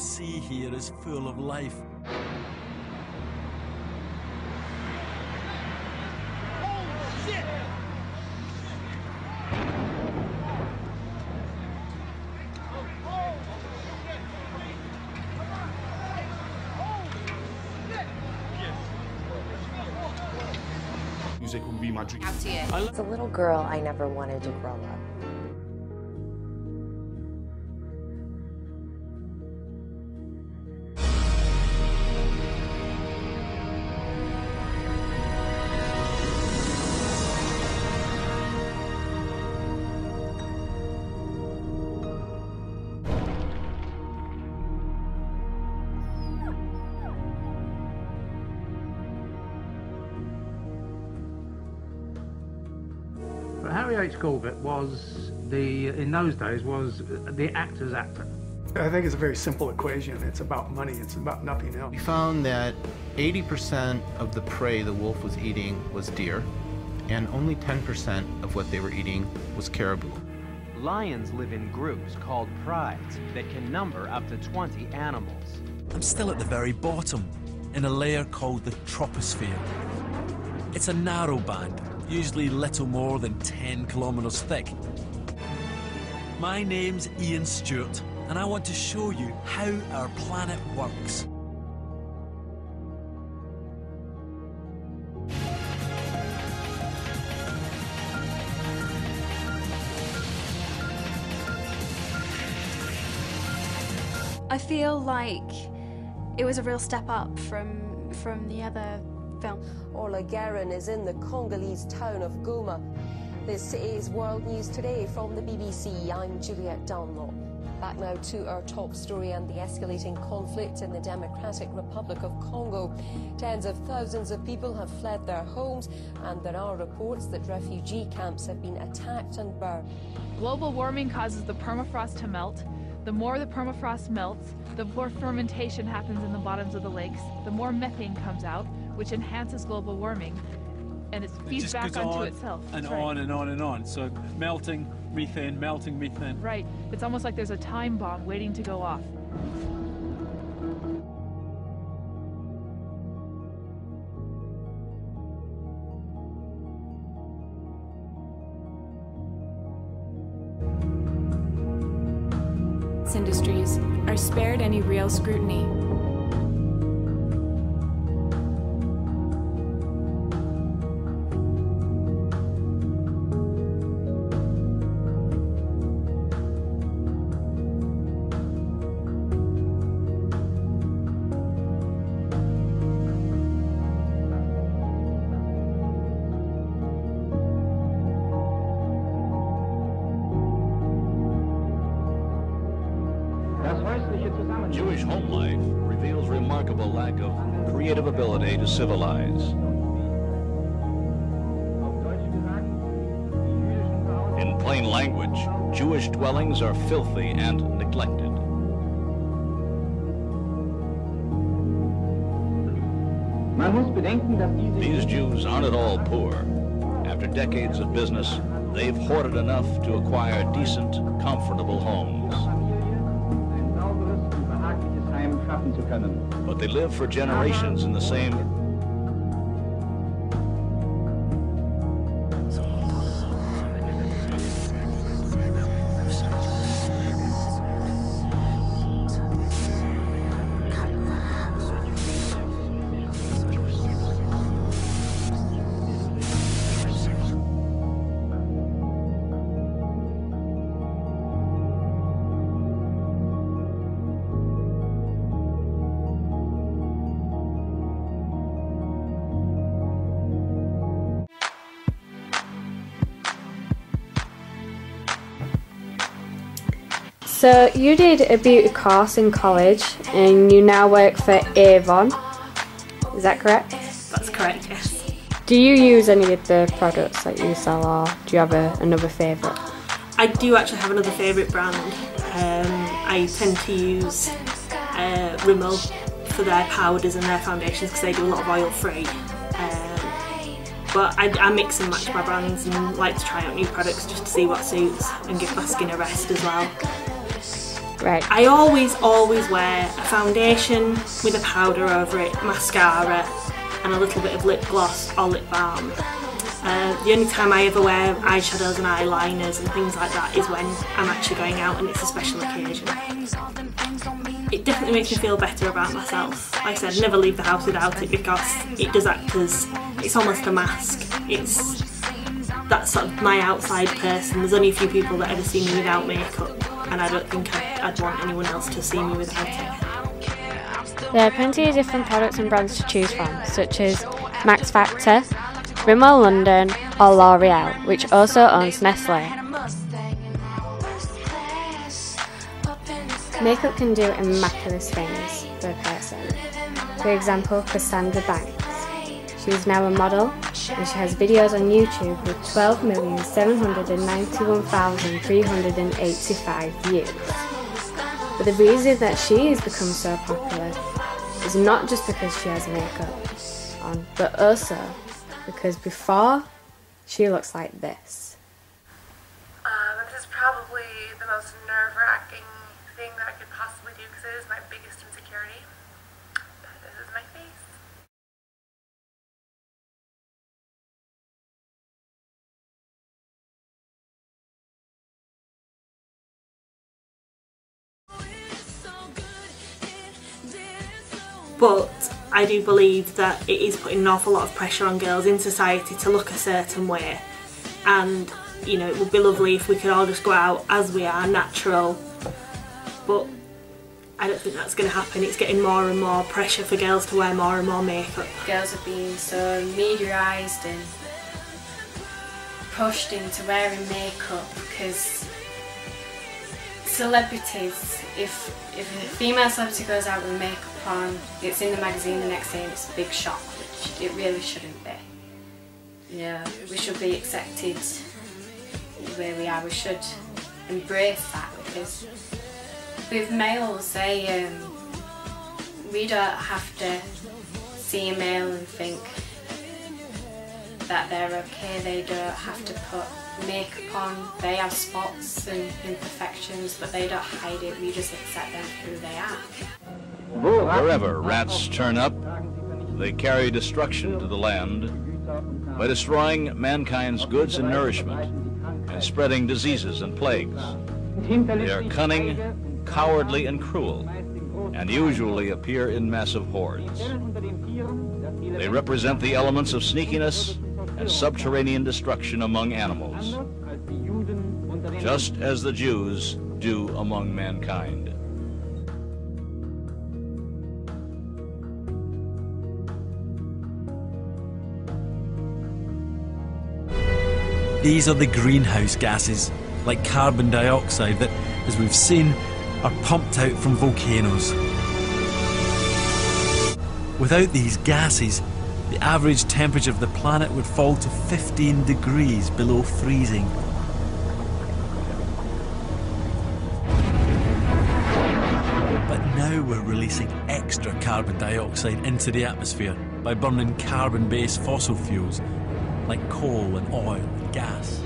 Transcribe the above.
sea here is full of life. Music would be my dream. As a little girl, I never wanted to grow up. Harry H. Corbett was in those days, was the actor's actor. I think it's a very simple equation. It's about money. It's about nothing else. We found that 80% of the prey the wolf was eating was deer, and only 10% of what they were eating was caribou. Lions live in groups called prides that can number up to 20 animals. I'm still at the very bottom, in a layer called the troposphere. It's a narrow band, usually little more than 10 kilometers thick. My name's Ian Stewart, and I want to show you how our planet works. I feel like it was a real step up from the other film. Orla Guerin is in the Congolese town of Goma. This is World News Today from the BBC. I'm Juliet Dunlop. Back now to our top story and the escalating conflict in the Democratic Republic of Congo. Tens of thousands of people have fled their homes, and there are reports that refugee camps have been attacked and burned. Global warming causes the permafrost to melt. The more the permafrost melts, the more fermentation happens in the bottoms of the lakes, the more methane comes out, which enhances global warming, and it feeds back onto itself. And on and on and on. So melting methane, melting methane. Right. It's almost like there's a time bomb waiting to go off. Industries are spared any real scrutiny. Jewish home life reveals remarkable lack of creative ability to civilize. In plain language, Jewish dwellings are filthy and neglected. These Jews aren't at all poor. After decades of business, they've hoarded enough to acquire decent, comfortable homes. But they live for generations in the same So you did a beauty course in college and you now work for Avon, is that correct? That's correct, yes. Do you use any of the products that you sell, or do you have another favourite? I do actually have another favourite brand. I tend to use Rimmel for their powders and their foundations because they do a lot of oil free. But I mix and match my brands and like to try out new products just to see what suits and give my skin a rest as well. Right. I always wear a foundation with a powder over it, mascara, and a little bit of lip gloss or lip balm. The only time I ever wear eyeshadows and eyeliners and things like that is when I'm actually going out and it's a special occasion. It definitely makes me feel better about myself. Like I said, never leave the house without it because it does act as, it's almost a mask. That's sort of my outside person. There's only a few people that ever see me without makeup, and I don't think I'd want anyone else to see me without it. There are plenty of different products and brands to choose from, such as Max Factor, Rimmel London or L'Oreal, which also owns Nestle. Makeup can do immaculate things for a person. For example, Cassandra Banks. She is now a model and she has videos on YouTube with 12,791,385 views. But the reason that she has become so popular is not just because she has makeup on, but also because before, she looks like this. This is probably the most nerve-wracking thing that I could possibly do because it is my biggest insecurity. But this is my face. But I do believe that it is putting an awful lot of pressure on girls in society to look a certain way, and you know, it would be lovely if we could all just go out as we are, natural, but I don't think that's going to happen. It's getting more and more pressure for girls to wear more and more makeup. Girls are being so mediatised and pushed into wearing makeup because celebrities, if a female celebrity goes out with makeup on, it's in the magazine the next day and it's a big shock, which it really shouldn't be. You know, we should be accepted where we are. We should embrace that, because with males, we don't have to see a male and think that they're okay. They don't have to put makeup on. They have spots and imperfections, but they don't hide it. We just accept them for who they are. Wherever rats turn up, they carry destruction to the land by destroying mankind's goods and nourishment and spreading diseases and plagues. They are cunning, cowardly, and cruel, and usually appear in massive hordes. They represent the elements of sneakiness and subterranean destruction among animals, just as the Jews do among mankind. These are the greenhouse gases, like carbon dioxide, that, as we've seen, are pumped out from volcanoes. Without these gases, the average temperature of the planet would fall to 15 degrees below freezing. But now we're releasing extra carbon dioxide into the atmosphere by burning carbon-based fossil fuels like coal and oil and gas.